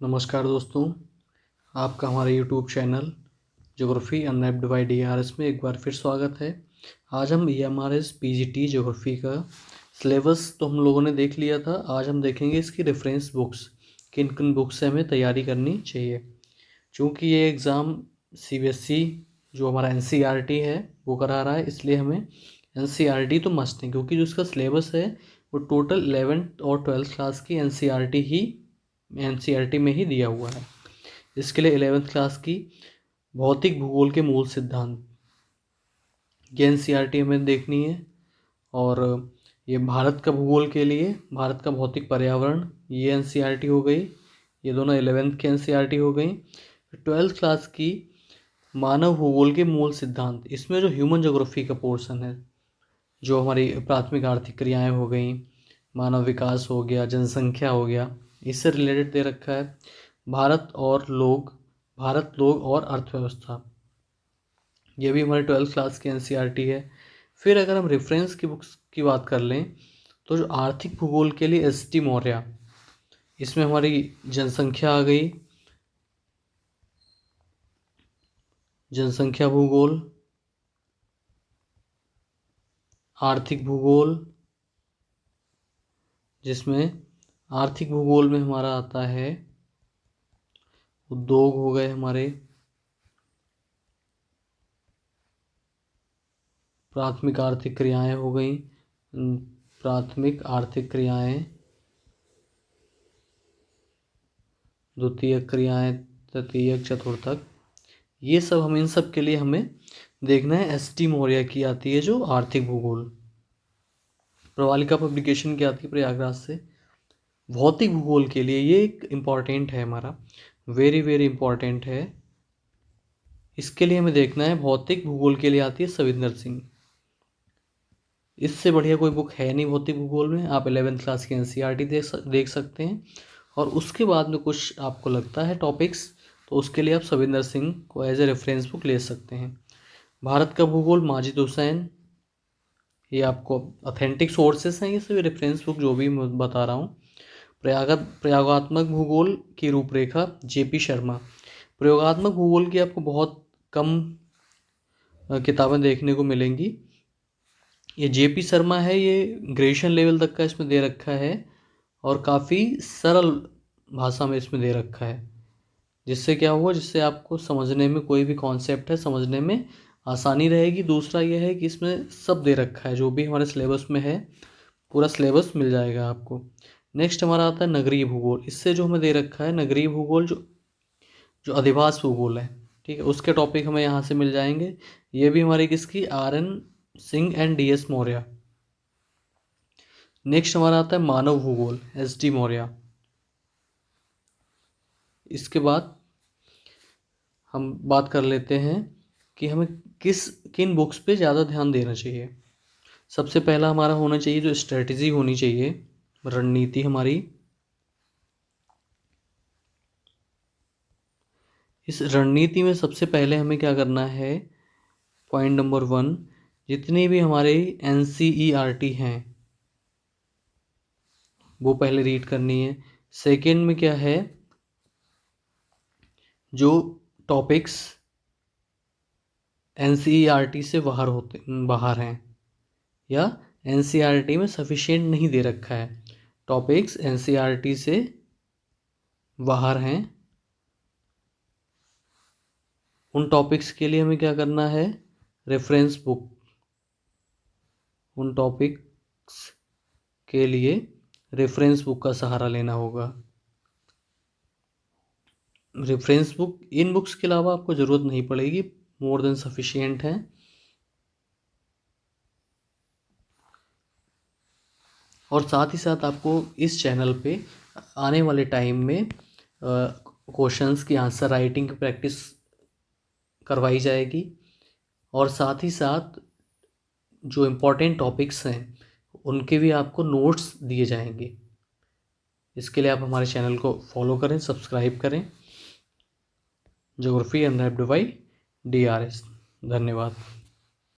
नमस्कार दोस्तों, आपका हमारे YouTube channel geography unwrapped by DRS में एक बार फिर स्वागत है। आज हम EMRS PGT ज्योग्राफी का सिलेबस तो हम लोगों ने देख लिया था। आज हम देखेंगे इसकी रेफरेंस बुक्स, किन किन बुक्स से हमें तैयारी करनी चाहिए। चूँकि ये एग्ज़ाम CBSE जो हमारा NCERT है वो करा रहा है, इसलिए हमें NCERT तो मस्ट है, क्योंकि जो इसका सिलेबस है वो टोटल 11th और 12th क्लास की NCERT में ही दिया हुआ है। इसके लिए 11th क्लास की भौतिक भूगोल के मूल सिद्धांत ये NCERT हमें देखनी है। और ये भारत का भूगोल के लिए भारत का भौतिक पर्यावरण ये NCERT हो गई। ये दोनों 11th की NCERT हो गई। 12th क्लास की मानव भूगोल के मूल सिद्धांत, इसमें जो ह्यूमन ज्योग्राफी का पोर्शन है, जो हमारी प्राथमिक आर्थिक क्रियाएं हो गई, मानव विकास हो गया, जनसंख्या हो गया, इससे रिलेटेड दे रखा है। भारत लोग और अर्थव्यवस्था, ये भी हमारे 12th क्लास की NCERT है। फिर अगर हम रेफरेंस की बुक्स की बात कर लें तो जो आर्थिक भूगोल के लिए ST मौर्य, इसमें हमारी जनसंख्या आ गई, जनसंख्या भूगोल, आर्थिक भूगोल, जिसमें आर्थिक भूगोल में हमारा आता है उद्योग हो गए, हमारे प्राथमिक आर्थिक क्रियाएं हो गई, प्राथमिक आर्थिक क्रियाएं, द्वितीयक क्रियाएं, तृतीयक, चतुर्थक, ये सब इन सब के लिए हमें देखना है। ST मौर्य की आती है जो आर्थिक भूगोल, प्रवालिका पब्लिकेशन की आती है प्रयागराज से। भौतिक भूगोल के लिए ये एक इम्पॉर्टेंट है हमारा, वेरी वेरी इम्पॉर्टेंट है। इसके लिए हमें देखना है, भौतिक भूगोल के लिए आती है सविंदर सिंह। इससे बढ़िया कोई बुक है नहीं भौतिक भूगोल में। आप 11th क्लास की NCERT देख सकते हैं। और उसके बाद में कुछ आपको लगता है टॉपिक्स, तो उसके लिए आप सविंदर सिंह को एज ए रेफरेंस बुक ले सकते हैं। भारत का भूगोल माजिद हुसैन, ये आपको ऑथेंटिक सोर्सेस हैं, ये सभी रेफरेंस बुक जो भी मैं बता रहा हूँ। प्रयोगात्मक भूगोल की रूपरेखा JP शर्मा। प्रयोगात्मक भूगोल की आपको बहुत कम किताबें देखने को मिलेंगी। ये JP शर्मा है, ये ग्रेजुएशन लेवल तक का इसमें दे रखा है और काफ़ी सरल भाषा में इसमें दे रखा है। जिससे क्या हुआ, जिससे आपको समझने में, कोई भी कॉन्सेप्ट है समझने में आसानी रहेगी। दूसरा ये है कि इसमें सब दे रखा है, जो भी हमारे सिलेबस में है पूरा सिलेबस मिल जाएगा आपको। नेक्स्ट हमारा आता है नगरीय भूगोल। इससे जो हमें दे रखा है नगरीय भूगोल, जो जो अधिवास भूगोल है, ठीक है, उसके टॉपिक हमें यहाँ से मिल जाएंगे। ये भी हमारी किसकी, RN Singh and DS Maurya. Next हमारा आता है मानव भूगोल, ST मौर्य। इसके बाद हम बात कर लेते हैं कि हमें किन बुक्स पे ज़्यादा ध्यान देना चाहिए। सबसे पहला हमारा होना चाहिए जो स्ट्रेटजी होनी चाहिए, रणनीति हमारी। इस रणनीति में सबसे पहले हमें क्या करना है, पॉइंट नंबर 1, जितनी भी हमारे NCERT हैं वो पहले रीड करनी है। सेकेंड में क्या है, जो टॉपिक्स NCERT से बाहर हैं या NCERT में सफिशिएंट नहीं दे रखा है, टॉपिक्स NCERT से बाहर हैं, उन टॉपिक्स के लिए हमें क्या करना है, रेफरेंस बुक, उन टॉपिक्स के लिए रेफरेंस बुक का सहारा लेना होगा। रेफरेंस बुक, इन बुक्स के अलावा आपको ज़रूरत नहीं पड़ेगी, मोर देन सफिशिएंट है। और साथ ही साथ आपको इस चैनल पे आने वाले टाइम में क्वेश्चंस की आंसर राइटिंग की प्रैक्टिस करवाई जाएगी। और साथ ही साथ जो इम्पोर्टेंट टॉपिक्स हैं उनके भी आपको नोट्स दिए जाएंगे। इसके लिए आप हमारे चैनल को फॉलो करें, सब्सक्राइब करें। Geography unwrapped by DRS। धन्यवाद।